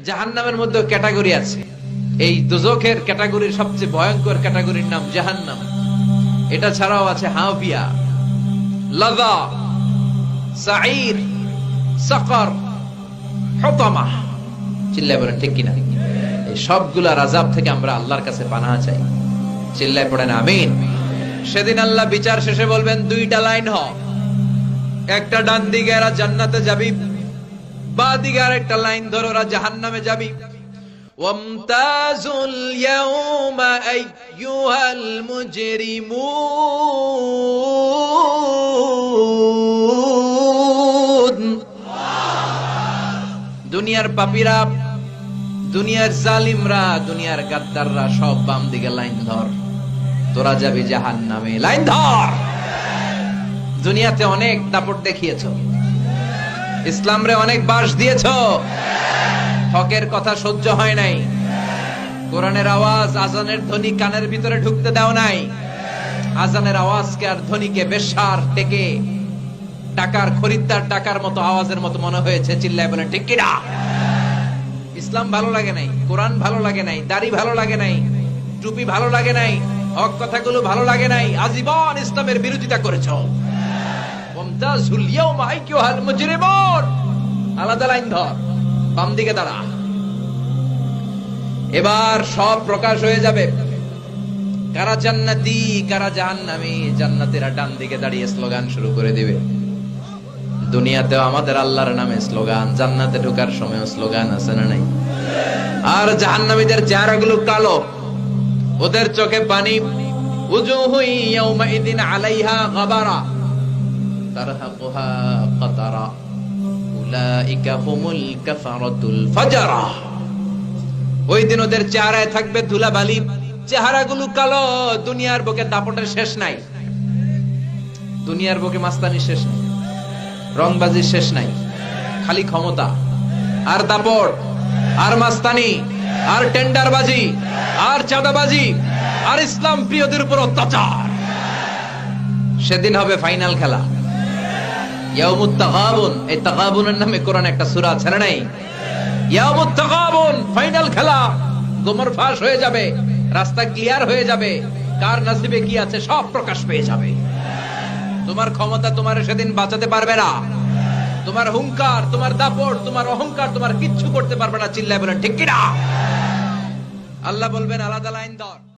জাহান্নামের মধ্যে ক্যাটাগরি আছে। এই দোজখের ক্যাটাগরির সবচেয়ে ভয়ঙ্কর ক্যাটাগরির নাম জাহান্নাম। এটা ছাড়াও আছে হাবিয়া, লাযা, সাঈর, সাকর, হুতামা। চিল্লায় বলেন ঠিক কিনা? এই সবগুলার আযাব থেকে আমরা আল্লাহর কাছে পানাহ চাই। চিল্লায় পড়েন আমিন। সেদিন আল্লাহ বিচার শেষে বলবেন, দুইটা লাইন হ, একটা ডান দিকে এরা জান্নাতে যাবি, বাঁ দিকে আরেকটা লাইন ধরে ওরা জাহান্নামে যাবি। ওয়ামতাজুল ইয়াউমা আইয়ুহাল মুজরিমুন। দুনিয়ার পাপীরা, দুনিয়ার জালিমরা, দুনিয়ার গাদ্দাররা সব বাম দিকে লাইন ধর, তোরা যাবি জাহান্নামে। লাইন ধর। দুনিয়াতে অনেক দাপট দেখিয়েছো, ইসলামরে অনেক বাস দিয়েছো, হকের কথা সহ্য হয় নাই, কোরআনের আওয়াজ, আজানের ধ্বনি কানের ভিতরে ঢুকতে দাও নাই। আজানের আওয়াজকে আর ধ্বনিকে বেশ্যার টেকে টাকার খরিদ্দার টাকার মতো আওয়াজের মতো মনে হয়েছে। চিল্লায় বলেন ঠিক কিনা? ইসলাম ভালো লাগে নাই, কোরআন ভালো লাগে নাই, দাড়ি ভালো লাগে নাই, টুপি ভালো লাগে নাই, হক কথাগুলো ভালো লাগে নাই, আজীবন ইসলামের বিরোধিতা করেছো। ওয়ামতাজুল ইয়াউমা আইয়ুহাল মুজরিমুন। আলাদা লাইন ধর, বাম দিকে দাঁড়া। এবার সব প্রকাশ হয়ে যাবে, কারা জান্নাতি কারা জাহান্নামী। জান্নাতীরা ডান দিকে দাঁড়িয়ে স্লোগান শুরু করে দিবে। দুনিয়াতেও আমাদের আল্লাহর নামে স্লোগান, জান্নাতে ঢোকার সময়ও স্লোগান আছে না নাই? আর জাহান্নামীদের চেহারাগুলো কালো, ওদের চোখে পানি। উজুহু ইয়াউমাইদিন আলাইহা গাবারা তারহাকুহা কাতারা উলাইকা হুমুল কাফারাতুল ফাজারা। ওই দিন ওদের চেহারায় থাকবে ধুলাবালি, চেহারাগুলো কালো। দুনিয়ার বুকে দাপটের শেষ নাই, দুনিয়ার বুকে মাস্তানি শেষ নাই, রংবাজি শেষ নাই, খালি ক্ষমতা আর দাপট আর মাস্তানি আর টেন্ডারবাজি আর চাঁদাবাজি আর ইসলাম প্রিয়দের উপর অত্যাচার। সেদিন হবে ফাইনাল খেলা, ইয়াউমুত তাগাবুন। এই তাগাবুনের নামে কোরআনে একটা সূরা আছে না নাই? ইয়াউমুত তাগাবুন, ফাইনাল খেলা। গোমর ফাঁস হয়ে যাবে, রাস্তা ক্লিয়ার হয়ে যাবে, কার নসিবে কি আছে সব প্রকাশ পেয়ে যাবে। তোমার ক্ষমতা তোমার সেদিন বাঁচাতে পারবে না, তোমার হুঙ্কার, তোমার দাপট, তোমার অহংকার তোমার কিচ্ছু করতে পারবে না। চিল্লায় বলেন ঠিক কিনা? আল্লাহ বলবেন আলাদা লাইন ধর।